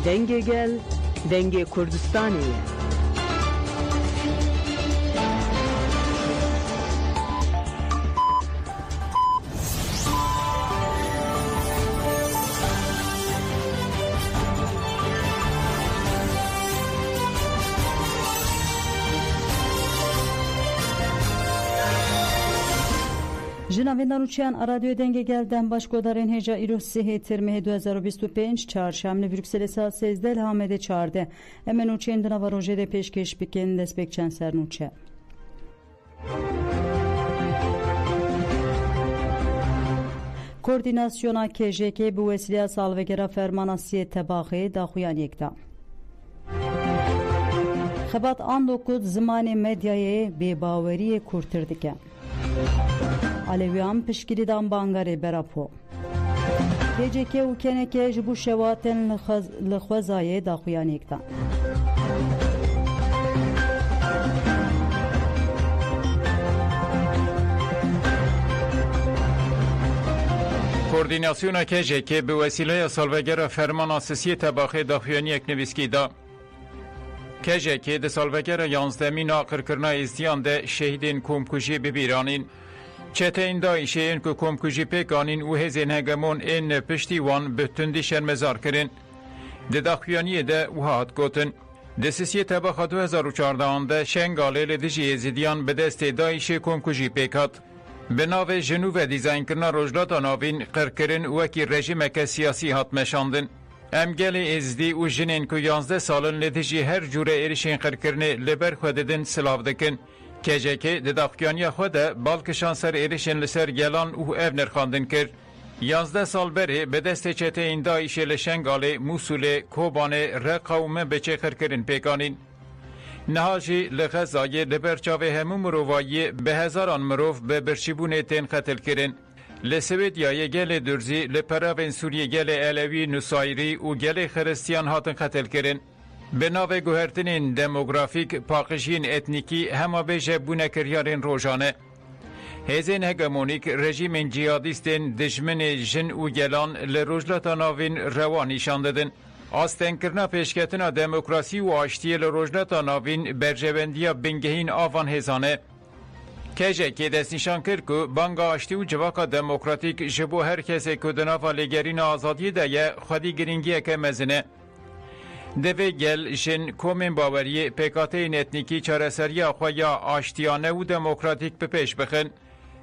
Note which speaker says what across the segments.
Speaker 1: Denge gel, Denge Kurdistan'ı.
Speaker 2: Jinavendanuçyan Radyo Denge gelden başkodarın heca irosi terme 2025 çarşamlı Brüksel'e saat 13 Hamede çağırdı. Hemen uçen dınava rojede peşkeş bikin despekçen sernuçe. Koordinasyona KJK bu vesile salvegera fermanasiye tebağı daxuyan yekta. Xebat 19 zamanı medyayı bebaveriye kurturdike. Aleviyan pişkiridan bangare berapo. KJK u keneke jibu şevaten lxwezaye daxuyan yekta.
Speaker 3: Koordinasyona KJK به وسیله سالوگر فرمان اساسی طبقه داخویانی اکنویسکی دا KJK ده سالوگر 11 ناقرکرنا ازدیان ده شهیدین کمکوژی ببیرانین چته این دایشین که کمکوژی پیکانین و هزین هگمون این پشتی وان به تندیشن مزار کرن ده داخویانی ده و هات گوتن دسیسی طبقه 2014 ده شنگاله لدیجی ازدیان به دست دایش کمکوژی پیکات به ناو جنوب دیزاین کرنا روجلاتا ناوین قرکرین وکی رژیم که سیاسی هات مشاندن امگل ازدی و جنین که 11 سالن لدیجی هر جوره ایرشین قرکرنه لبر خوددن سلاو دکن KJK ده داخویانی خود بالکشان سر ایرشین لسر گلان و او نرخاندن کر 11 سال بره به دست چته این دایش لشنگاله موسوله کوبانه رقومه بچه قرکرین پیکانین نهاجی لغزای لبرچاوه همو مروایی به هزاران مروف به برشیبون تین قتل کرن. لسویدیای گل درزی لپراوین سوریه گل علوی نصایری و گل خرستیان هاتن قتل کرن. به ناو گوهرتنین دموگرافیک پاقشین اتنیکی همه بیجه بونکریارین روزانه. هزین هگمونیک رژیم جیادیستین دشمن جن و گلان لروجلتا ناوین روانیشان دادن. آستن کرنا پیشکتنا دموکراسی و آشتی لروجلتا ناوین برجوندیا بنگهین آوان هزانه. KJK دست نشان کرد که بانگ آشتی و جواکا دموکراتیک جبو هر کسی که دنافا لگرین آزادی ده خودی گرینگیه که مزنه. دوی گل جن کومین باوری پیکاتین اتنیکی چارسری آخوایا آشتیانه و دموکراتیک به پیش بخن.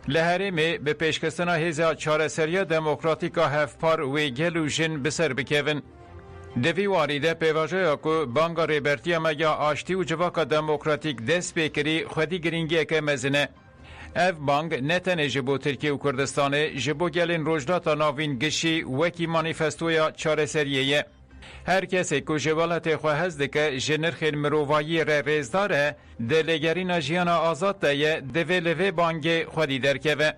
Speaker 3: لحرمه به پیشکستنا هزا چارسری دموکراتیکا هفپار و گل و جن بسر بکیون. دوی واریده پیواجه که بانگا ریبرتی مگا آشتی و جواکا دموکراتیک دست بکری خودی گرینگی که مزنه. اف بانگ نتنه جبو ترکیه و کردستانه جبو گلین روجلاتا ناوین گشی وکی مانیفستویا چاره سریه. هر کسی که جوالت خواه هزده که جنرخین مروایی ریزداره دلگرین جیانا آزاد ده دوی لوی بانگ خودی درکه.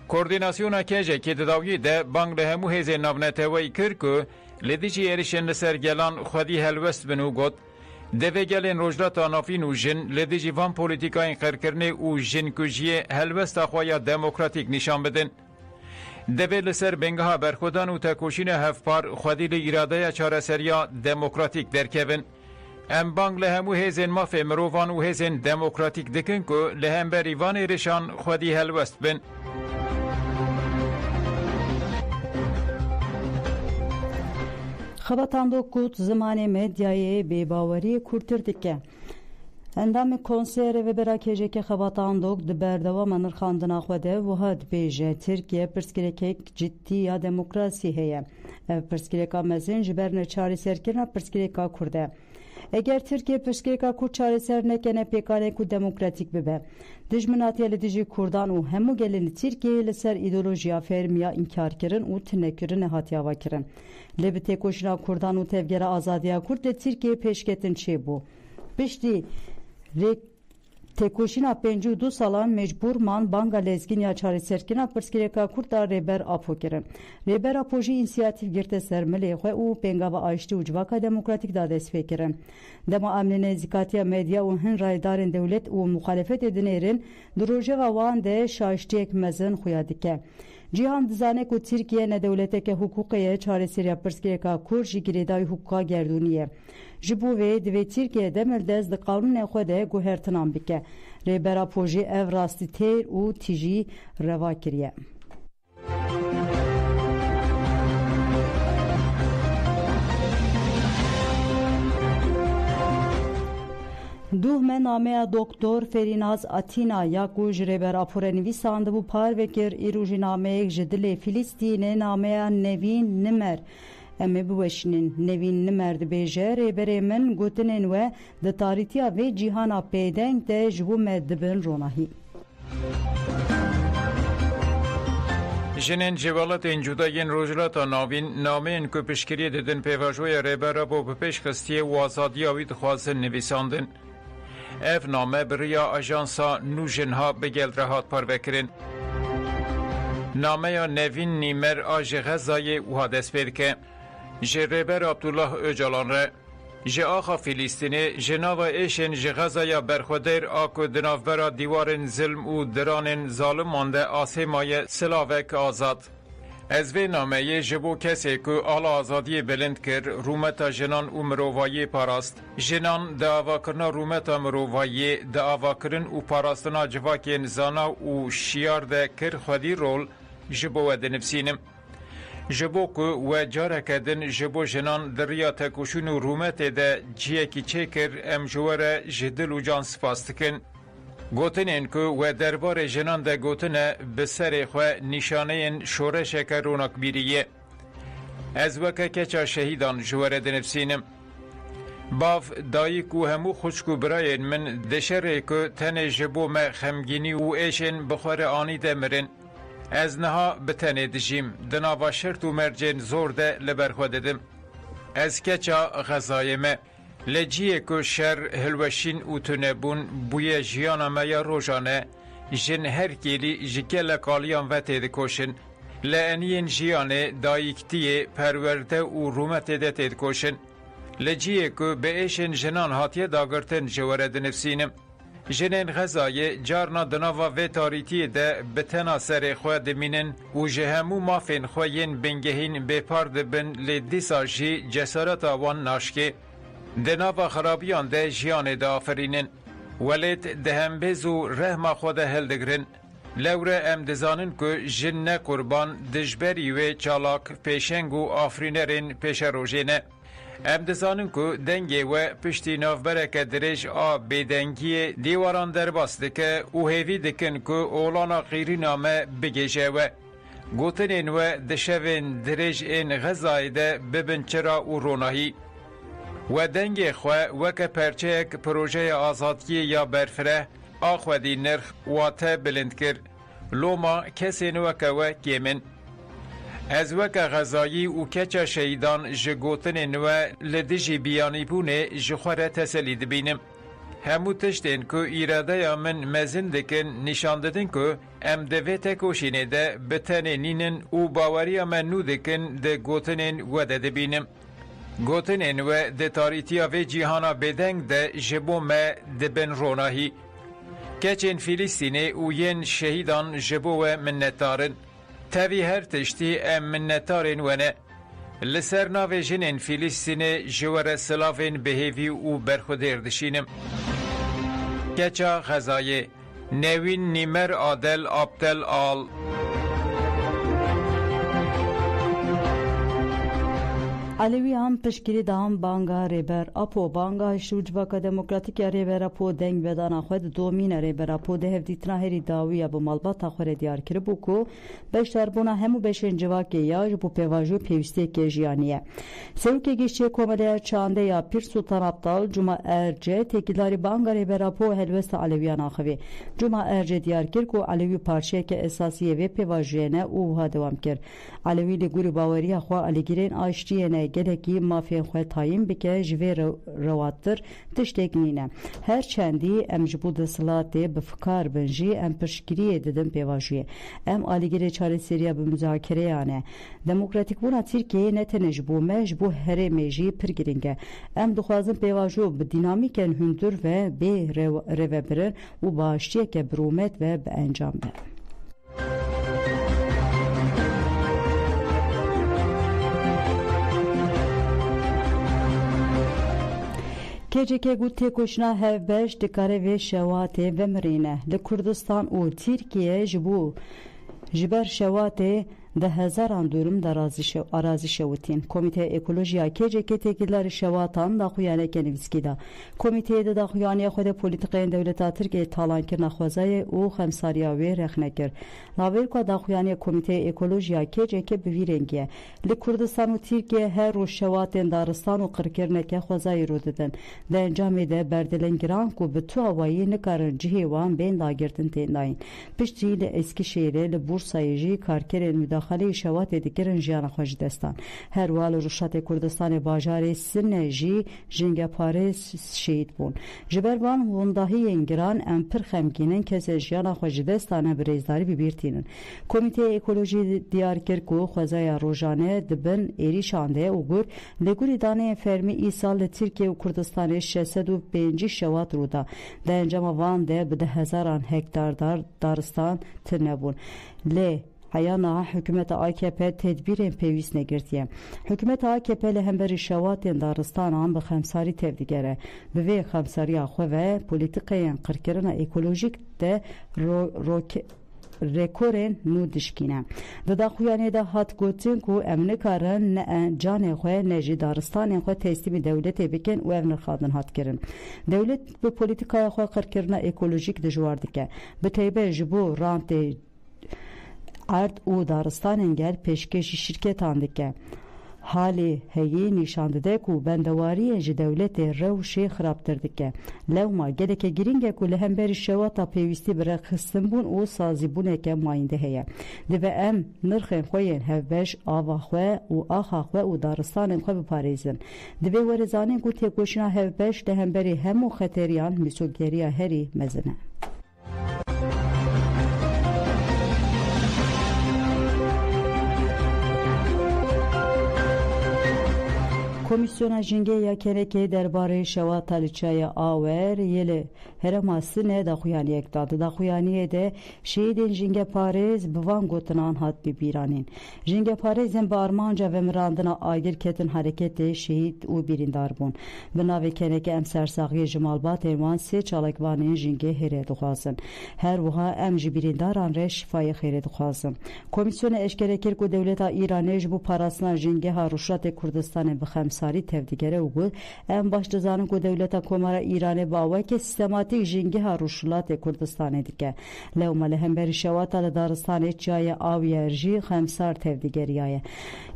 Speaker 3: کوردیناسیونا KJK داوی ده بانگ لهمو هزه نابنتوی کرکو لدیجی ایرشن لسر گلان خودی هلوست بنو گود دوی گلین روجلاتا نافین و جن لدیجی وان پولیتیکاین قرکرنه و جن کجیه هلوست اخوایا دموکراتیک نشان بدن دوی لسر بنگها برخودان و تکوشین هفپار خودی لإراده چارسریا دموکراتیک درکبن ام بانگ لهمو هزین مافه مرووان و هزین دموکراتیک دکن که لهم بریوان ایرشان خودی هلوست بن
Speaker 2: Xebatan dokut zamanı medyayı bebaveri kurturdike. Endam konsere ve bera KJK xebatan dok de berdava nirxandina xwede ve had beje Türkiye perskirek ciddi ya demokrasi heye. Perskireka mezin jiberne çari serkirna perskireka kurde. Eğer Türkiye perskireka kur çari sernekene pekane ku demokratik bebe. Dijminatiye diji kurdan u hemu gelini Türkiye ser ideolojiya fermiya inkar kirin u tinekirin hatiya vakirin. Lebite koşuna kurdan u tevgera azadiya kurd de Türkiye peşketin çe bu. Pişti tekoşina 52 salan mecbur man banga lezgin ya çare serkina perskireka kurda reber apokirin. Reber apoji inisiyatif girte sermeli xwe u pengava aşti ucvaka demokratik da desfekirin. Dema amnene zikatiya medya u hin raydarın devlet u muhalefet edinerin durojeva wan de şaştiyek mezin xuyadike. Cihan dizane ku Tirkiye ne devleteke hukukiye çaresiriya pirsgirêka Kurd ji girêdayî hukuka gerdûniyê. Ji bo vê divê Tirkiye demir dest di qanûnê xwe de guhertinan bike. Rêbera Pojê ev rastî têr û tîjî reva kiriye. Duhme nameya Doktor Ferinaz Atina ya ku ji rêberapora nivîsan dibû parvekir îro jî nameyek ji dilê Filîstînê nameya Nevîn Nimer. Em ê biweşînin. Nevîn Nimer dibêje rêberê min gotinên we di tarîtiya vê cîhana pêdeng de ji bo me dibin ronahî.
Speaker 3: Jinên cêwelatên cudayên rojhilata navîn nameyên ku piştgiriyê didin pêvajoya rêbera bo bipêşxistiyê û azadiya wî dixwazin nivîsandin. Ev name bi riya ajansa Nûjinha bi gel re hat parvekirin. Nameya Nevîn Nîmer a ji Xezayê wiha dest pê dike. Ji rêber Abdullah Öcalan re ji axa Filîstînê ji nava êşên ji Xezaya berxwedêr a ku di navbera dîwarên zilm û diranên zaliman de asê maye silavek azad. Ez vê nameyê ji bo kesê ku ala azadiyê bilind kir, rûmeta jinan û mirovayiyê parast. Jinan di avakirina rûmeta mirovayiyê di avakirin û parastina civakên zana û şiyar de kir xwedî rol ji bo we dinivîsim. Ji bo ku we careke din ji bo jinan di riya tekoşîn û rûmetê de ciyekî çêkir, em ji we re ji dil û can spas dikin. Gotinên ku we derbarê jinan de gotine bi serê xwe nîşaneyên şoreşeke ronakbîrî ye. Ez weke keça şehîdan ji we re dinivîsim. Bav, dayîk û hemû xwişk û birayên min di şerê ku tenê ji bo me xemgînî û êşên bi xwe re anî de mirin. Ez niha bi tenê dijîm, di nava şirt û mercên zor de li ber xwe didim. Ez keça Xezayê me. Li ciyê ku şer, hilweşîn û tunebûn bûye jiyana me ya rojan e, jin her kêlî ji gelek aliyan ve tê dikoşin. Li eniyên jiyanê dayîktiyê, perwerde û rûmetê de tê dikoşin. Li ciyê ku bi êşên jinan hatiye dagirtin ji we re dinivîsim. Jinên Xezayê carna di nava vê tarîtiyê de bi tena serê xwe dimînin û ji hemû mafên xwe yên bingehîn bêpar dibin, lê dîsa jî cesareta wan naşkê. Di nava xerabiyan de jiyanê de afirînin. Welêt di hembêz û rehma xwe de hildigirin. Lewre em dizanin ku jin ne qurban dijberî wê çalak, pêşeng û afrînerên pêşerojê ne. Em dizanin ku dengê we piştî navbereke dirêj a bêdengiyê dîwaran derbas dike û hêvî dikin ku olana qîrîna me bigêje we. Gotinên we di şevên dirêj ên Xezayê de bibin çira û ronahî. We dengê xwe weke perçeyek projeya azadiyê ya berfireh a xwedî nirx wate bilind kir. Loma kesên weke we kêmin. Ez weke Xezayî û keça şehîdan ji gotinên we li dijî biyanîbûnê ji xwe re teselî dibînim. Hemû tiştên ku îradeya min mezin dikin nîşan didin ku em di vê tekoşînê de bi tenê nînin û baweriya me nû dikin di gotinên we de dibînim. Gotinên we di tarîtiya vê cîhana bêdeng de ji bo me dibin ronahî. Keçên Filîstînê û yên şehîdan ji bo we minnetdarin. Tevî her tiştî em minnetdarên we ne. Li ser navê jinên Filîstînê ji we re silavên bihêvî û berxwedêr dişînim. Keça Xezayê, Nevîn Nîmer Adel Abdel Al.
Speaker 2: Aleviyan piştgirî dam banga rêber Apo banga Şûcbaka Demokratîk ya rêbera Po deng vedana xwe di domîna rêbera Po de hevdîtina herî dawî ya bi malbata xwe re diyar kiribû ku beşdarbûna hemû beşên civakê ya ji bo pêvajoya pêwîstiyekê jiyanî ye. Serokê Geştiya Komeleya Çandê ya Pîr Sultan Abdal Cuma Erce têkîldarî banga rêbera Po helwesta Aleviyan axivî. Cuma Erce diyar kir ku Alewî parçeyeke esasî yê vê pêvajiyê ne û wiha dewam kir. Alewî li gûrî baweriya xwe alîgirên aştiyê ne gelekî mafên xwe tayîn bike ji vê rewattir tiştek nîne. Her çendî em ji bo desthilatê bi fikar bin jî em piştgiriyê didin pêvajiyê. Em alîgirê çareseriya bi müzakereyan e. Demokratîkbûna Tirkiyeyê ne tenê ji bo me ji bo herêmê jî pir giring e. Em dixwazin pêvajo bi dînamîkên hundir ve bê rêvebirin û bi aştiyeke birûmet ve bi encam be. KCK گوت تکوشنا هفبش دکاره و شوات و مرینه لکردستان و ترکیه جبر شوات ده هزاران دورم در arazi şevutin. Komite ekolojiya KCK tekiller şevatan da xuyane kenivski da. Komiteye da xuyane xode politikayın devleta Türkiye talankir naxwazay u xemsariya ve rexnekir. Naverka da xuyane komite ekolojiya KCK bivirengiye. Li Kurdistan u Türkiye her ro şevatin daristan u qirkirneke xwazay ro didin. De encamê de berdelengiran ku bi tu awayî nikarin cihê wan bên dagirtin tên dayîn. Piştî li Eskişehirê li Bursayê jî karkerên müdaxaleyê şewatê dikirin jiyana xwe ji destan. Her wal Rûşatê Kurdistanê bajarê Sinê jî jingeparê şehîd bûn. Ji ber van wendahiyên giran em pir xemgînin kesê jiyana xwe ji destan e bi rêzdarî bibîrtînin. Komîteya Ekolojî diyar kir ku xwezaya rojane dibin êrîşan de û gur li gurî daneyên fermî îsal li Tirkiye û Kurdistanê 605 şewat rûda. Di encama van de bi 10,000 hektar daristan tir nebûn. Lê Hayana hükümeta AKP tedbirên pêwîst negirtiye. Hükümeta AKP li hemberî şewatên daristanan bi xemsarî tevdigere. Bi vê xemsariya xwe ve polîtikayên qirkirina ekolojîk de rekorên nû dişkîne. Di daxuyanê de hat gotin ku em nikarin ne canê xwe ne jî daristanên xwe teslîmî dewletê bikin û ev nirxadin hat kirin. Dewlet bi polîtikaya xwe qirkirina ekolojîk dijwar dike. Bi taybet ji bo rantê ارد او دارستانên gel pêşkêşî şirketan dike. Halê heyê nîşan dide ku bendewariyên ji dewletê rewşê xirabtir dike. Lewma geleke giring e ku li hemberî şewata pêwîstî bi rexistinbûn û sazîbûneke mayîndê heye. Dibe em nirxên xwe yên hevbeş, ava xwe û axa xwe û daristanên xwe biparêzin. Dibe were zanîn ku têkoşîna hevbeş li hemberî hemû xeteriyan mîsogeriya herî mezin e. Komisyona Jingeya Kenekê derbarê şewata li Çaya Awer yê li Herêma Sinê daxuyaniyek dad. Daxuyaniyê de şehîdên Jingeparêz bi van gotinan hat bibîranîn. Jingeparêzên bi armanca ve mirandina agir ketin hereketê şehîd û birîndar bûn. Bi navê Kenekê em sersaxiyê ji malbatên wan sê çalekvanên jingê hêrê dixwazin. Her wiha em ji birîndaran re şifayê xêrê dixwazin. Komisyona eşkere kir ku dewleta Îranê ji bo parastina jingeha Rûşatê Kurdistanê bi xemsarî tevdigere û got em baş dizanin ku dewleta Komara Îranê bi awayekê sistematik jingeha Rûşatê Kurdistanê dike. Lewma li hemberî şewata li daristanê Çaya Awer jî xemsar tevdigeriya ye.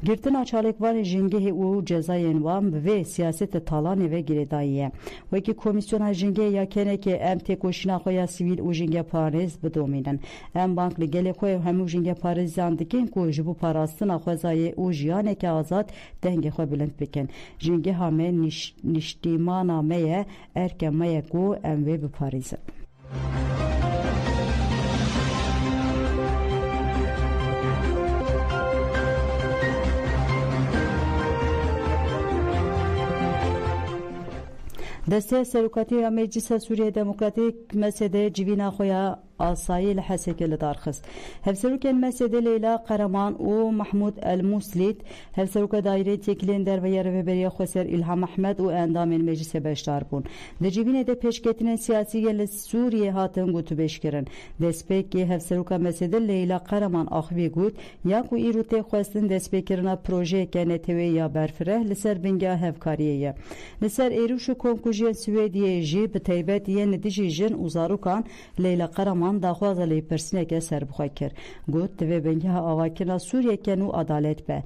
Speaker 2: Girtina çalekvanên jingehê û cezayên wan bi vê siyasetê talanê ve girêdayî ye. Wekî Komisyona Jingeya Kenekê em têkoşîna xwe ya sivîl û jingeparêz bidomînin. Em bank li gelê xwe hemû jingeparêzan dikin ku ji bo parastina xwezayê û jiyaneke azad dengê xwe bilind bikin. Jingeha me niştîmana me ye erke me ye ku em vê biparêzin. Desteğe Serokatiya Meclisa Suriye Demokratik mesede civîna xwe ya asayî li Hesekê li darxist. Hevserokên mesede Leyla Qereman û Mahmud El-Muslit, hevseroka daîreyê têkilên derveya Rêveberiya Xweser İlham Ehmed û endamên meclisê beşdar bûn. Di civînê de pêşketinên siyasî yên li Sûriyê hatin gotûbêjkirin. Destpêkê hevseroka mesede Leyla Qereman axivî got ya ku îro tê xwestin destpêkirina projeyeke netewê ya berfireh li ser bingeha hevkariyê ye. Li ser êrîş û komkujiyên Swêdiyê jî bi taybet yên li dijî jin û zarokan Leyla Qereman daxwaza lêpirsîneke serbixwe kir. Got divê bingeha avakirina Sûriyeke nû adalet be.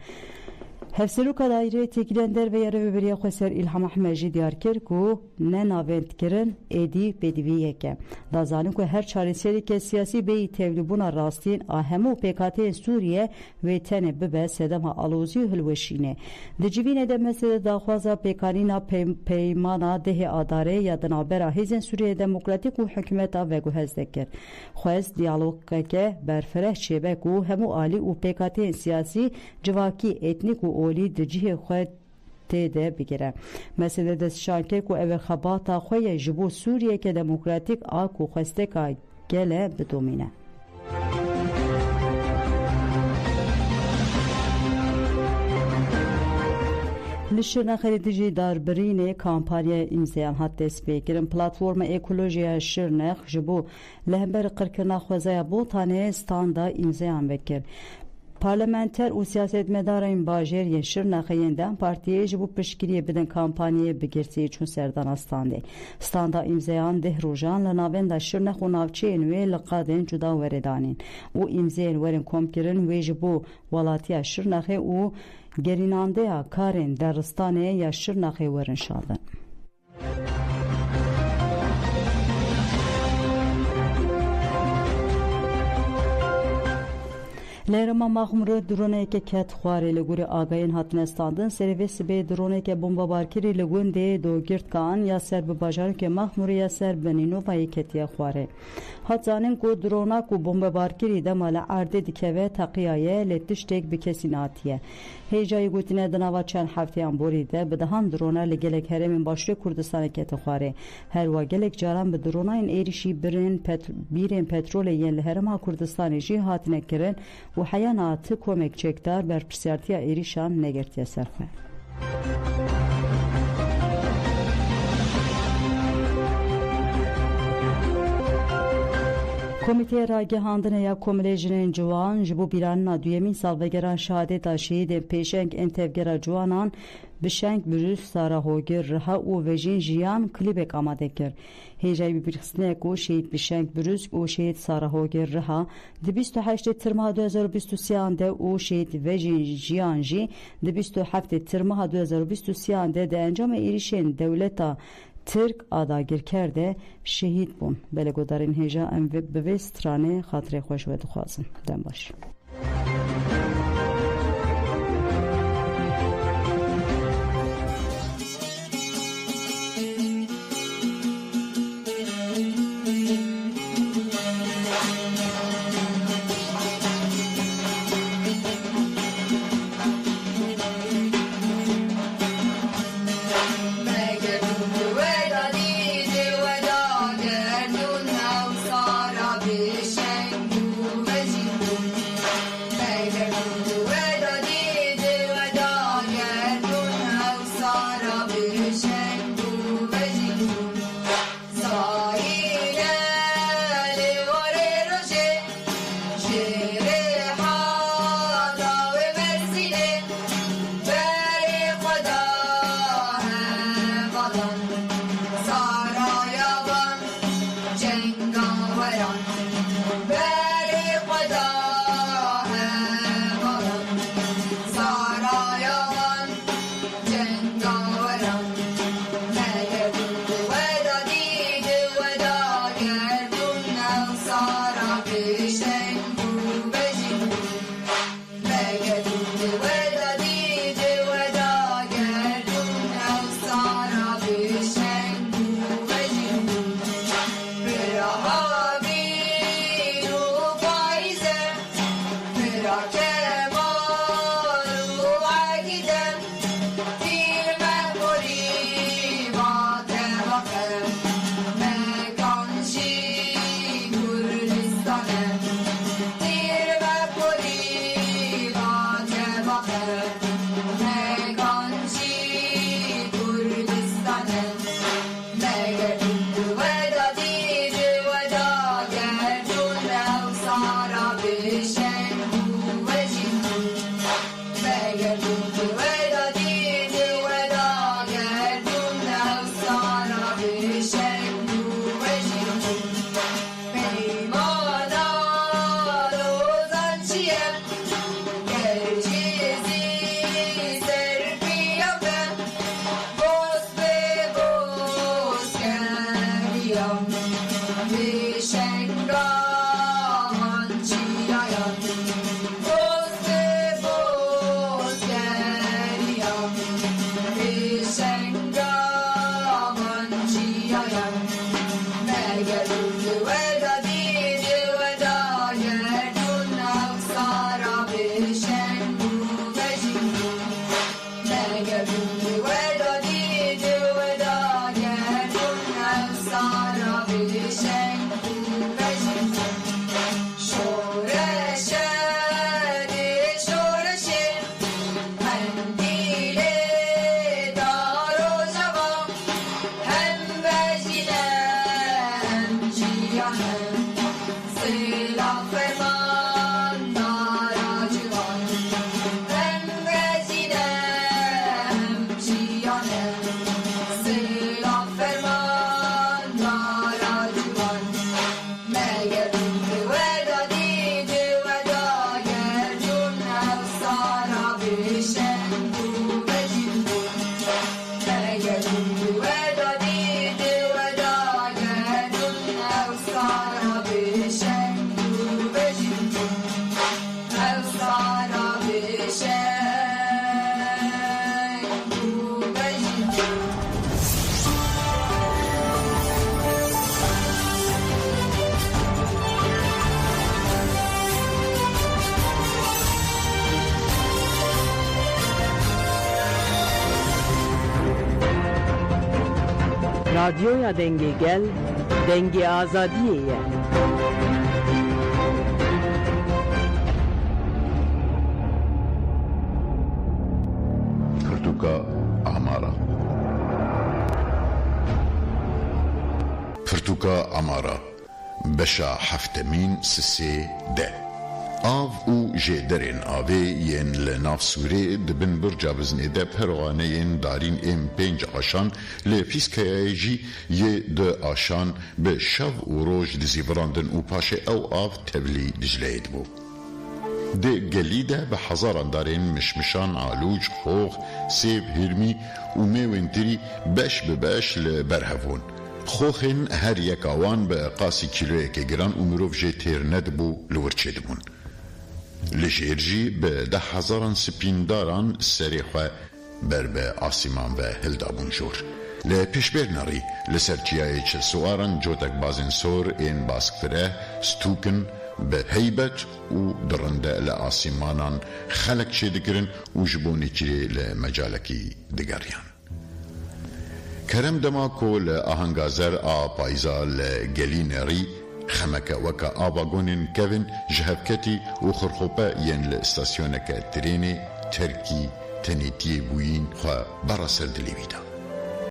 Speaker 2: Hevseroka daîreyê têkilên derveya Rêveberiya Xweser İlham Ehmed jî diyar kir ku ne navendkirin êdî bêdiviyek e. Da zanin ku her çarêsereke siyasî bêyî tevlîbûna rastiyên a hemû pêkhateyên Sûriye wê tenê bibe sedema alozî û hilweşînê. Di civînê de mesele daxwaza pêkanîna peymana dehê adarê ya di navbera Hêzên Sûriye Demokratîk û hikûmeta veguhez dekir. Xwez diyalogeke berfireh çêbek û hemû alî û pêkhateyên siyasî civakî etnîk û olî di cihê xwe tê de bigire. Mesele destşankir ku ev xebata xwe ye ji bo Sûriyeke Demokratîk a ku xwesteka gele bidomîne. لشرنخی دیجی دربرین کامپانیا امزیان هات دست بگیرن پلتفرم اکولوژیا شرنخ جبو لهبر قرکنا خوزای بوتانه استاندا امزیان بکر پارلمانتر و سیاستمداران باجر شرنخیندن پارتیه جبو پشگیری بدن کامپانیا بگیرتی چون سردان استانده استاندا امزیان ده روزان لناوند شرنخ و ناوچین و لقادن جدا وردانین و امزیان ورن کمکرن و جبو ولاتیا شرنخی و گرینانده یا کارن درستانه یا شرنخی ورن شادن لرما مخمر درونه که کت خواره لگوری آگاین هاتن استاندن سرویس به درونه که بمبا بارکری لگونده دو گرد کان یا سر به باجار که مخمر یا سر بنینو پای کتیا خواره هات زانن کو درونا کو بمبا بارکری ده مال عرده دکوه تقیایه لتشتک بکسیناتیه هیجای گوتینه دناوا چند هفتیان بوریده بدهان درونه لگلک هرمین باشر کردستان کت خواره هر واگلک جاران به درونه این ایریشی بیرین پترول ین لهرما کردستان جی هاتنه کرن و حیانات کمک چکدار بر پرسیارتیا ایریشان نگرتیا سرخه کمیته راگهاندن یا کملیجنین جوان جبو بیران دویمین سالوگران شهادت شهید پیشنگ انتفگر جوانان بشنگ بروز سارا هوگر رها و وجین جیان کلیبک آماده کرد. هیجای بیرخصنه کو شهید بشنگ بروز و شهید سارا هوگر رها دی 28 ترماه 2023 ده و شهید وجین جیان جی دی 27 ترماه 2023 ده انجام ایریشین دولتا ترک آداگیر کرده شهید بون بلگودارین هیجا ام به وسترانه خاطر خوش و دخوازن دم باش
Speaker 1: رادیویا دنگی گل دنگی آزادیه.
Speaker 4: پرتوکا ئامارە بەشە هەفتەمین سسێ دە ئاو û jêderên avê yên li nav Sûrê dibin birca biznêde perwaneyên darîn êm 5 aşan lê pîskayayê jî yê 2 aşan bi şev û roj dizîvirandin û paşê ew av tevlî Dicleyê dibû. Dê gelî de bi hezaran darên mişmişan, alûc, xox, sêv, hîrmî û mêwên tirî beş bi beş li ber hebûn. Xoxên her yeka wan bi qasî kîloyekê giran û mirov jê têr nedibû li wirçê dibûn. Li jêr jî bi 10,000 spîndaran serê xwe ber bi asîman ve hildabûn jor. Li pêşbêrnarî li ser çiyayê çilswaran cotek bazên sor ên baskfireh stûkin bi heybet û dirinde li asîmanan xelek çêdikirin û ji bo nêçîrê li mecalekî digeriyan. Kerem dema ku li ahengazer a payza li gelî nerî xemeke weka avagonên kevin ji hevketî û xirxope yên li istasyoneke tirênê terkî tenêtiyê bûyîn xwe bera ser dilê wî da.